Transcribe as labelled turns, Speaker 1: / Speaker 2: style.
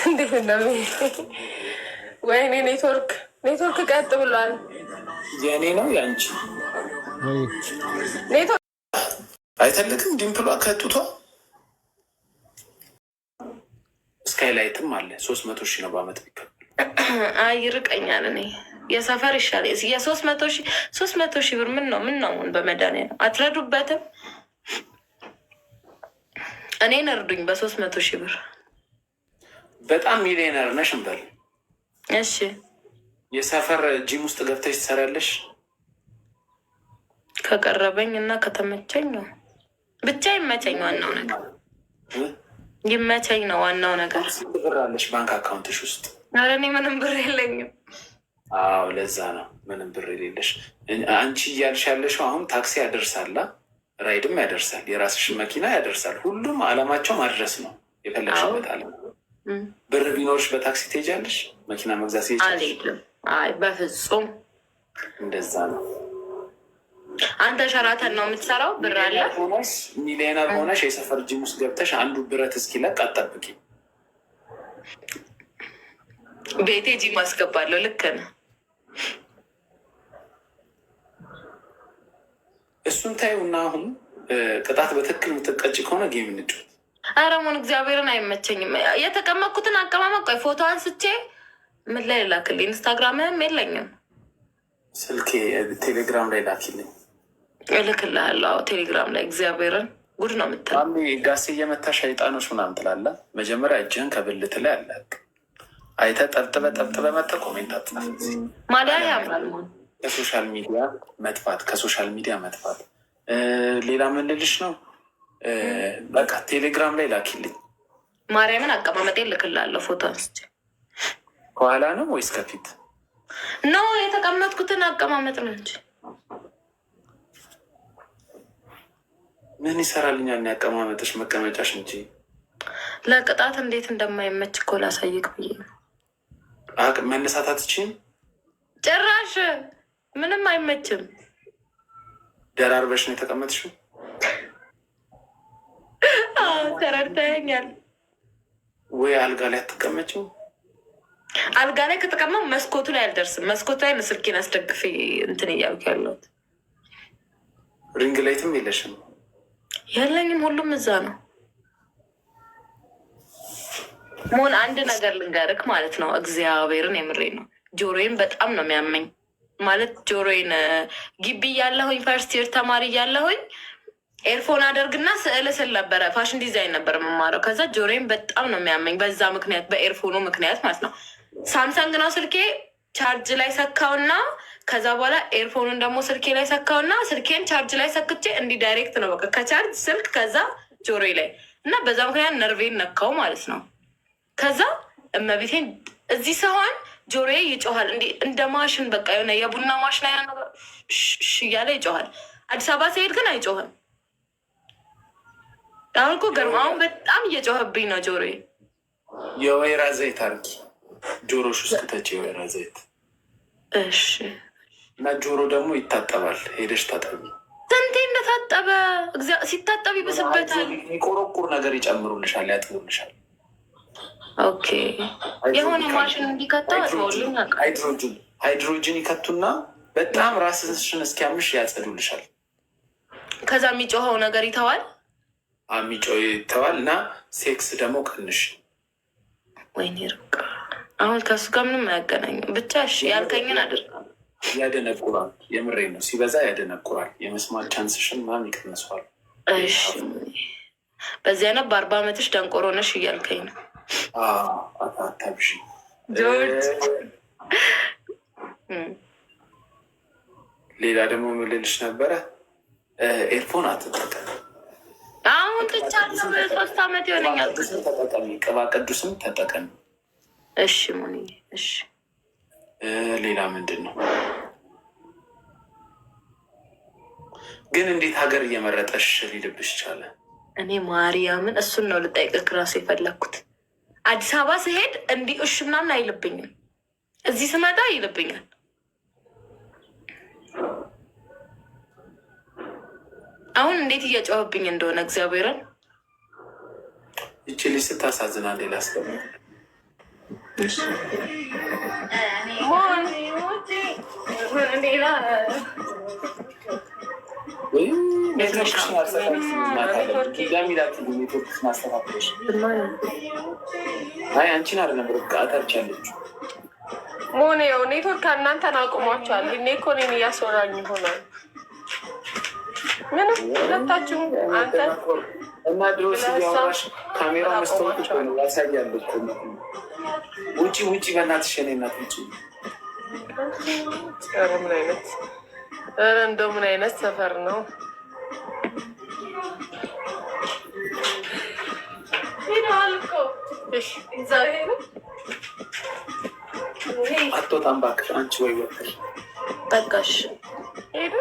Speaker 1: እንዴት ነው? ወይኔ ኔትወርክ ቀጥ ብሏል።
Speaker 2: የእኔ ነው የአንቺ
Speaker 1: ኔትወርክ
Speaker 2: አይተልክም። ዲምፕሏ ከጡቷ ስካይላይትም አለ 300 ሺህ ነው በአመት ቢከፍል።
Speaker 1: አይ ይርቀኛል። እኔ የሰፈር ይሻል። የ300 ሺህ ብር ምን ነው በመድኃኒዓለም አትረዱበትም? እኔን እርዱኝ በ300 ሺህ ብር።
Speaker 2: በጣም ሚሊዮነር ነሽ እንበል።
Speaker 1: እሺ
Speaker 2: የሰፈር ጂም ውስጥ ገብተሽ ትሰሪያለሽ?
Speaker 1: ከቀረበኝ እና ከተመቸኝ ነው። ብቻ ይመቸኝ። ዋናው ነገር ይመቸኝ ነው ዋናው ነገር።
Speaker 2: ስንት ብር አለሽ ባንክ አካውንትሽ ውስጥ?
Speaker 1: ኧረ እኔ ምንም ብር የለኝም።
Speaker 2: አዎ ለዛ ነው ምንም ብር የሌለሽ። አንቺ እያልሽ ያለሽው አሁን ታክሲ ያደርሳላ፣ ራይድም ያደርሳል፣ የራስሽን መኪና ያደርሳል። ሁሉም አላማቸው ማድረስ ነው የፈለግሽበት አለም። ብር ቢኖርሽ በታክሲ ትሄጃለሽ? መኪና መግዛት
Speaker 1: አልሄድም። አይ በፍጹም
Speaker 2: እንደዛ ነው።
Speaker 1: አንተ ሸራተን ነው የምትሰራው? ብር አለ
Speaker 2: ሚሊዮነር ሆነሽ የሰፈር ጂም ውስጥ ገብተሽ አንዱ ብረት እስኪለቅ አጠብቂ።
Speaker 1: ቤቴ ጂም አስገባለሁ። ልክ ነህ።
Speaker 2: እሱን ታዩና አሁን ቅጣት በትክክል የምትቀጭ ከሆነ ጌም እንጫወት።
Speaker 1: ኧረ ሞን እግዚአብሔርን አይመቸኝም። የተቀመጥኩትን አቀማመጥ ቆይ ፎቶ አንስቼ ምን ላይ ላክልኝ? ኢንስታግራምህም የለኝም።
Speaker 2: ስልኬ ቴሌግራም ላይ ላኪልኝ።
Speaker 1: እልክልሃለሁ። ቴሌግራም ላይ እግዚአብሔርን ጉድ ነው የምትለው።
Speaker 2: ጋሴ እየመታ ሸይጣኖች ምናምን ትላለህ። መጀመሪያ እጅህን ከብልት ላይ አለቅ አይተህ ጠብጥበ መጠ ኮሜንት አትጻፍ።
Speaker 1: ማሊያ ያምራል።
Speaker 2: ከሶሻል ሚዲያ መጥፋት። ሌላ ምን ልልሽ ነው? በቃ ቴሌግራም ላይ ላኪልኝ።
Speaker 1: ማርያምን አቀማመጤ እልክልሃለሁ። ፎቶ አንስቼ
Speaker 2: ከኋላ ነው ወይስ ከፊት
Speaker 1: ነው? የተቀመጥኩትን አቀማመጥ ነው እንጂ
Speaker 2: ምን ይሰራልኛል? ያቀማመጥሽ መቀመጫሽ እንጂ
Speaker 1: ለቅጣት እንዴት እንደማይመች እኮ ላሳይቅ ብዬ ነው።
Speaker 2: መነሳት አትችይም?
Speaker 1: ጭራሽ ምንም አይመችም።
Speaker 2: ደራርበሽ ነው የተቀመጥሽው?
Speaker 1: ተረድተኸኛል
Speaker 2: ወይ? አልጋ ላይ አትቀመጭም?
Speaker 1: አልጋ ላይ ከተቀመው መስኮቱ ላይ አልደርስም። መስኮቱ ላይ ስልኬን አስደግፌ እንትን እያልኩ ያለሁት።
Speaker 2: ሪንግ ላይትም የለሽም?
Speaker 1: የለኝም። ሁሉም እዛ ነው። ሞን አንድ ነገር ልንገርክ ማለት ነው። እግዚአብሔርን የምሬ ነው። ጆሮዬን በጣም ነው የሚያመኝ። ማለት ጆሮዬን ግቢ እያለሁኝ ፈርስት ይር ተማሪ እያለሁኝ ኤርፎን አደርግና ስዕል ስል ነበረ። ፋሽን ዲዛይን ነበር የምማረው። ከዛ ጆሮዬን በጣም ነው የሚያመኝ በዛ ምክንያት፣ በኤርፎኑ ምክንያት ማለት ነው። ሳምሰንግ ነው ስልኬ። ቻርጅ ላይ ሰካውና ከዛ በኋላ ኤርፎኑን ደግሞ ስልኬ ላይ ሰካውና ስልኬን ቻርጅ ላይ ሰክቼ እንዲህ ዳይሬክት ነው በቃ ከቻርጅ ስልክ ከዛ ጆሮዬ ላይ እና በዛ ምክንያት ነርቬን ነካው ማለት ነው። ከዛ እመቤቴን እዚህ ስሆን ጆሮዬ ይጮሃል እንደ ማሽን በቃ የሆነ የቡና ማሽን እያለ ይጮሃል። አዲስ አበባ ሲሄድ ግን አይጮህም። አሁን እኮ ገርማ አሁን በጣም እየጮኸብኝ ነው ጆሮዬ።
Speaker 2: የወይራ ዘይት አርጊ ጆሮሽ ውስጥ ተች የወይራ ዘይት።
Speaker 1: እሺ።
Speaker 2: እና ጆሮ ደግሞ ይታጠባል። ሄደሽ ታጠቢ።
Speaker 1: ስንቴ እንደታጠበ ሲታጠብ ይብስበታል።
Speaker 2: የሚቆረቁር ነገር ይጨምሩልሻል፣ ያጥቡልሻል።
Speaker 1: ኦኬ። የሆነ ማሽን እንዲከተው
Speaker 2: ሃይድሮጅን ይከቱና በጣም ራስሽን እስኪያምሽ ያጸዱልሻል።
Speaker 1: ከዛ የሚጮኸው ነገር ይተዋል።
Speaker 2: የሚጮህ ይተዋል። እና ሴክስ ደግሞ ቀንሽ።
Speaker 1: ወይኔ ርቃ አሁን ከሱ ጋር ምንም አያገናኝም። ብቻ እሺ ያልከኝን አድርጋለሁ።
Speaker 2: ያደነቁራል። የምሬ ነው። ሲበዛ ያደነቁራል። የመስማት ቻንስሽን ምናምን ይቀንሰዋል።
Speaker 1: እሺ በዚህ አይነት በ40 ዓመትሽ ደንቆሮ ነሽ እያልከኝ ነው?
Speaker 2: አታብሽ
Speaker 1: ጆርጅ።
Speaker 2: ሌላ ደግሞ ምልልሽ ነበረ። ኤርፎን አትጠቀም።
Speaker 1: አሁን ትቻለሁ። 3 ዓመት ይሆነኛል።
Speaker 2: ተጠቀሚ። ቅባ ቅዱስም ተጠቀሚ።
Speaker 1: እሺ ሙኒ። እሺ
Speaker 2: ሌላ ምንድን ነው ግን? እንዴት ሀገር እየመረጠሽ ሊልብሽ ቻለ?
Speaker 1: እኔ ማርያምን እሱን ነው ልጠይቅህ እራሱ የፈለግኩት። አዲስ አበባ ስሄድ እንዲህ እሺ ምናምን አይልብኝም። እዚህ ስመጣ ይልብኛል። አሁን እንዴት እየጮህብኝ እንደሆነ እግዚአብሔርን።
Speaker 2: ይቺ ልጅ ስታሳዝና ሌላ አንቺን አይደለም ርቃታች ያለች
Speaker 3: ሆነ ያው ኔትወርክ እናንተን አቁሟቸዋል። እኔ እኮ እኔን እያስወራኝ ይሆናል። ምንም ሁለታችሁ አንተ
Speaker 2: እና ድሮስ እያወራሽ ካሜራ መስታወት እኮ ነው ያሳያል እኮ ውጪ ውጪ በእናትሽ የእኔ እናት ውጪ።
Speaker 3: ኧረ ምን አይነት ኧረ እንደው ምን አይነት ሰፈር ነው? ሄደዋል እኮ እሺ እዛ ሄዱ
Speaker 2: አትወጣም እባክሽ አንቺ ወይ ወጥተሽ
Speaker 1: በቃሽ
Speaker 3: ሄዱ